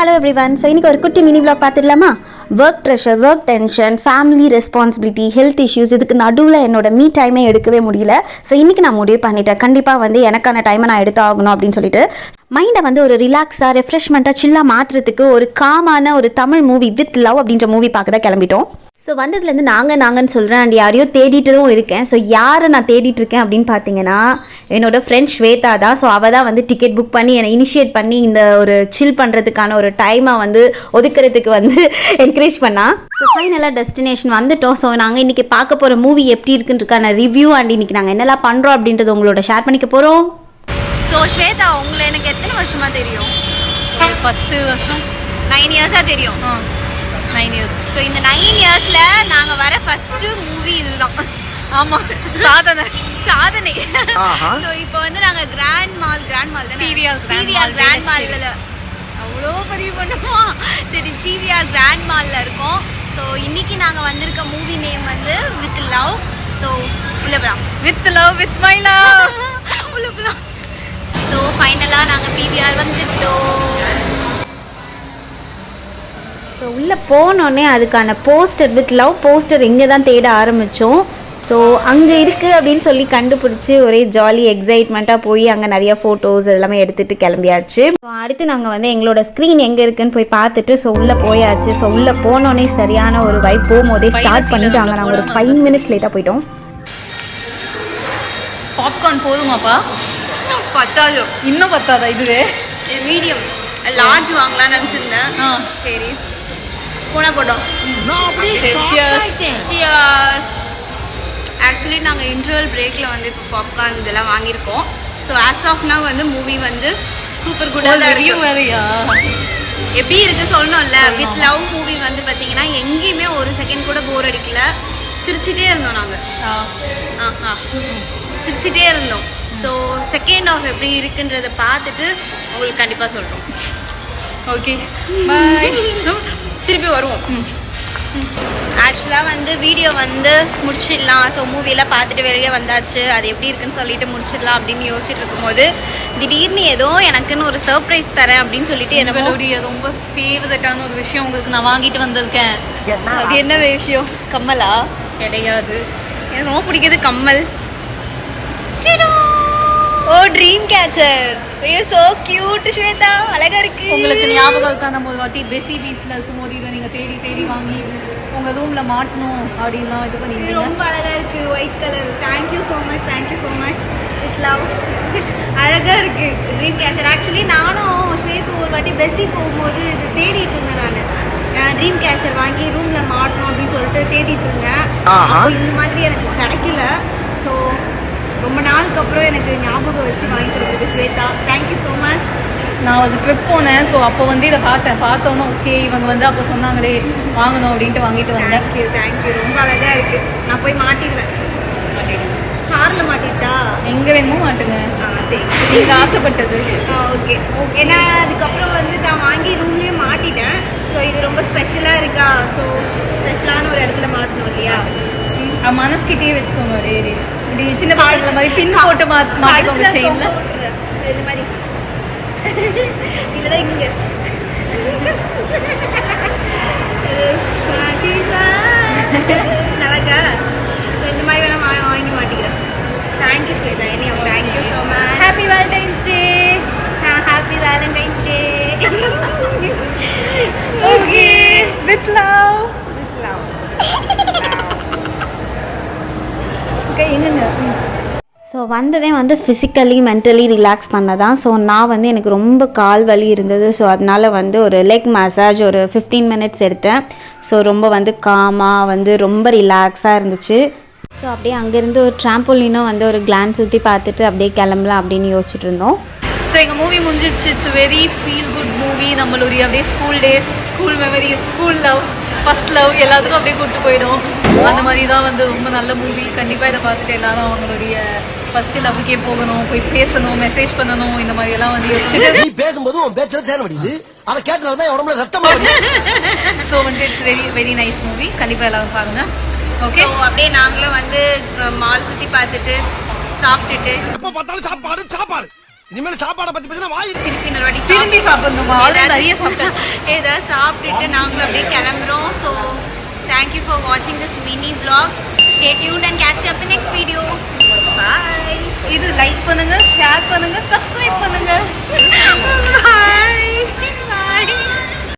Hello everyone. So இன்றைக்கி ஒரு குட்டி மினி vlog பார்த்துடலாமா? Work pressure, work tension, family responsibility, health issues, இதுக்கு நடுவில் என்னோட மீ டைமே எடுக்கவே முடியல. ஸோ இன்றைக்கி நான் முடிவு பண்ணிட்டேன், கண்டிப்பாக வந்து எனக்கான டைமை நான் எடுத்து ஆகணும் அப்படின்னு சொல்லிட்டு மைண்டை வந்து ஒரு ரிலாக்ஸாக, ரெஃப்ரெஷ்மெண்ட்டாக, சில்லாக மாற்றுறதுக்கு ஒரு காமான ஒரு தமிழ் மூவி வித் லவ் அப்படின்ற மூவி பார்க்க தான் கிளம்பிட்டோம். ஸோ வந்ததுலேருந்து நாங்கன்னு சொல்கிறேன் அண்ட் யாரையோ தேடிட்டுதும் இருக்கேன். ஸோ யாரை நான் தேடிட்டு இருக்கேன் அப்படின்னு பார்த்தீங்கன்னா என்னோட ஃப்ரெண்ட் ஸ்வேதா தான். ஸோ அவள் தான் வந்து டிக்கெட் புக் பண்ணி என்னை இனிஷியேட் பண்ணி இந்த ஒரு சில் பண்ணுறதுக்கான ஒரு டைமை வந்து ஒதுக்கிறதுக்கு வந்து என்கரேஜ் பண்ணா. ஸோ ஃபைனலாக டெஸ்டினேஷன் வந்துட்டோம். ஸோ நாங்கள் இன்றைக்கி பார்க்க போகிற மூவி எப்படி இருக்குன்றதுக்கான ரிவ்யூ அண்ட் இன்றைக்கி நாங்கள் என்னெல்லாம் பண்ணுறோம் அப்படின்றது உங்களோட ஷேர் பண்ணிக்க போகிறோம். ஸோ ஸ்வேதா, உங்களை எனக்கு எத்தனை வருஷமாக தெரியும்? 10 வருஷம், 9 இயர்ஸாக தெரியும். 9 இயர்ஸ். ஸோ இந்த 9 இயர்ஸில் நாங்கள் வர ஃபஸ்ட்டு மூவி இதுதான். ஆமாம், சாதனை. ஸோ இப்போ வந்து நாங்கள் கிராண்ட் மால் தானே, PVR கிராண்ட் மாலில் அவ்வளோ பதிவு பண்ணுவோம். சரி, PVR கிராண்ட் மாலில் இருக்கோம். ஸோ இன்னைக்கு நாங்கள் வந்திருக்க மூவி நேம் வந்து வித் லவ். ஸோ உள்ள போகலாம். With love, with my love. உள்ள போகலாம். ஸோ ஃபைனலாக நாங்கள் PVR வந்துட்டோம். ஸோ உள்ளே போனோடனே அதுக்கான போஸ்டர் வித் லவ் போஸ்டர் இங்கே தான் தேட ஆரம்பித்தோம். ஸோ அங்கே இருக்குது அப்படின்னு சொல்லி கண்டுபிடிச்சி ஒரே ஜாலி எக்ஸைட்மெண்ட்டாக போய் அங்கே நிறைய ஃபோட்டோஸ் எல்லாமே எடுத்துகிட்டு கிளம்பியாச்சு. ஸோ அடுத்து நாங்கள் வந்து எங்களோட ஸ்க்ரீன் எங்கே இருக்குன்னு போய் பார்த்துட்டு ஸோ உள்ளே போயாச்சு. ஸோ உள்ளே போனோடனே சரியான ஒரு வைப். போகும்போதே ஸ்டார்ட் பண்ணிவிட்டு அங்கே நாங்கள் ஒரு 5 minutes லேட்டாக போயிட்டோம். பாப்கார்ன் போதுமாப்பா? பத்தாது. இன்னும் பத்தாதா? இதுவே மீடியம், லார்ஜ் வாங்கலாம்னு நினச்சிருந்தேன். சரி போனால் போட்டோம். ஆக்சுவலி நாங்கள் இன்டர்வல் பிரேக்கில் வந்து இப்போ பாப்கார்ன் இதெல்லாம் வாங்கியிருக்கோம். ஸோ ஆஸ் ஆஃப் நவ் வந்து மூவி வந்து சூப்பர் குட்டாக தான் ரிவ்யூ வேறையா? எப்படி இருக்குன்னு சொல்லணும்ல. வித் லவ் மூவி வந்து பார்த்தீங்கன்னா எங்கேயுமே ஒரு செகண்ட் கூட போர் அடிக்கல. சிரிச்சுட்டே இருந்தோம் நாங்கள். சிரிச்சுட்டே இருந்தோம். ஸோ செகண்ட் ஆஃப் எப்படி இருக்குன்றதை பார்த்துட்டு உங்களுக்கு கண்டிப்பாக சொல்கிறோம். ஓகே, பாய். திருப்பி வருவோம். ஆக்சுவலாக வந்து வீடியோ வந்து முடிச்சிடலாம். ஸோ மூவியெல்லாம் பார்த்துட்டு வெளியே வந்தாச்சு, அது எப்படி இருக்குன்னு சொல்லிட்டு முடிச்சிடலாம் அப்படின்னு யோசிச்சுட்டு இருக்கும்போது திடீர்னு ஏதோ எனக்குன்னு ஒரு சர்ப்ரைஸ் தரேன் அப்படின்னு சொல்லிட்டு என்னுடைய ரொம்ப ஃபேவரட்டான ஒரு விஷயம் உங்களுக்கு நான் வாங்கிட்டு வந்திருக்கேன். அப்படி என்ன விஷயம்? கம்மலா? கிடையாது, எனக்கு ரொம்ப பிடிக்குது கம்மல். ஓ, ட்ரீம் கேச்சர். ஐயோ, சோ கியூட் ஸ்வேதா, அழகா இருக்கு. உங்களுக்கு ஞாபகம் இருக்கா நம்ம ஒரு வாட்டி பெசி பீச்ல இருக்கும்போது இதை நீங்க தேடி வாங்கி உங்க ரூம்ல மாட்டணும் அப்படின்லாம் இது பண்ணி ரொம்ப அழகா இருக்கு. White colour. Thank you so much with love. அழகா இருக்கு ட்ரீம் கேச்சர். ஆக்சுவலி நானும் ஸ்வேதா ஒரு வாட்டி பெசி போகும்போது இது தேடிட்டு இருந்தேன். நான் ட்ரீம் கேச்சர் வாங்கி ரூம்ல மாட்டணும் அப்படின்னு சொல்லிட்டு தேடிட்டு இருந்தேன். அப்போ இந்த மாதிரி எனக்கு கிடைக்கல. ஸோ ரொம்ப நாளுக்கு அப்புறம் எனக்கு ஞாபகம் வச்சு வாங்கி கொடுக்குது ஸ்வேதா. Thank you so much. நான் ஒரு ட்ரிப் போனேன். ஸோ அப்போ வந்து இதை பார்த்தோன்னா ஓகே இவங்க வந்து அப்போ சொன்னாங்களே வாங்கணும் அப்படின்ட்டு வாங்கிட்டு வந்தேன். தேங்க்யூ. ரொம்ப அழகாக இருக்குது. நான் போய் மாட்டிடுவேன். காரில் மாட்டிட்டா எங்கே வேணுமோ மாட்டுங்க. சரி, நீங்கள் ஆசைப்பட்டது. ஓகே. ஏன்னா அதுக்கப்புறம் வந்து நான் வாங்கி ரூம்லேயே மாட்டிட்டேன். ஸோ இது ரொம்ப ஸ்பெஷலாக இருக்கா. ஸோ ஸ்பெஷலான ஒரு இடத்துல மாட்டணும் இல்லையா? மனசுக்கிட்டே வச்சுக்கோங்க. ஒரே இப்படி சின்ன பசங்களை மாதிரி பின் போட்டு மாட்டிக்கோங்க செயின்ல. இது மாதிரி இல்லைடா இங்கே நல்லாக்கா. இந்த மாதிரி வேணா வாங்கி மாட்டிக்கிறேன். Thank you Shweta. Thank you so much. Happy Valentine's day. Happy Valentine's day. Okay, with love. So வந்ததே வந்து ஃபிசிக்கலி மென்டலி ரிலாக்ஸ் பண்ண தான். ஸோ நான் வந்து எனக்கு ரொம்ப கால் வலி இருந்தது. ஸோ அதனால் வந்து ஒரு லெக் மசாஜ் ஒரு 15 minutes எடுத்தேன். ஸோ ரொம்ப வந்து காமாக வந்து ரொம்ப ரிலாக்ஸாக இருந்துச்சு. ஸோ அப்படியே அங்கேருந்து ஒரு ட்ராம்போலினும் வந்து ஒரு கிளான்ஸ் ஊற்றி பார்த்துட்டு அப்படியே கிளம்பலாம் அப்படின்னு யோசிச்சுட்டு இருந்தோம். ஸோ எங்கள் மூவி முடிஞ்சிச்சு. It's very feel good movie. நம்மளுடைய அப்படியே school days, school memories, school love, first love எல்லாத்துக்கும் அப்படியே கூப்பிட்டு போயிடும். அந்த மாதிரி தான் வந்து ரொம்ப நல்ல மூவி. கண்டிப்பாக இதை பார்த்துட்டு எல்லாரும் அவங்களுடைய ஃபர்ஸ்ட் லவ்வுக்கே போகணும், போய் பேசணும், மெசேஜ் பண்ணணும், இந்த மாதிரி எல்லாம் வந்து யோசிச்சுட்டு பேசும்போது உன் பேச்சுல தேன வடியுது. அதை கேட்டனால தான் உடம்புல ரத்தமா வருது. ஸோ வந்து it's very very nice movie. கண்டிப்பாக எல்லாரும் பாருங்க. ஓகே, அப்படியே நாங்களும் வந்து மால் சுற்றி பார்த்துட்டு சாப்பிட்டுட்டு எப்போ பார்த்தாலும் சாப்பாடு இனிமேல் சாப்பாடை பத்தி பேசினா வாய் திருப்பி இன்னொரு வாட்டி திரும்பி சாப்பிடணுமா? ஆல்ரெடி நிறைய சாப்பிட்டாச்சு. ஏதாவது சாப்பிட்டுட்டு நாங்களும் அப்படியே கிளம்புறோம். ஸோ தேங்க்யூ ஃபார் வாட்சிங் this mini vlog. Stay tuned and catch you up in next video. Bye. இது லைக் பண்ணுங்க, ஷேர் பண்ணுங்க, சப்ஸ்கிரைப்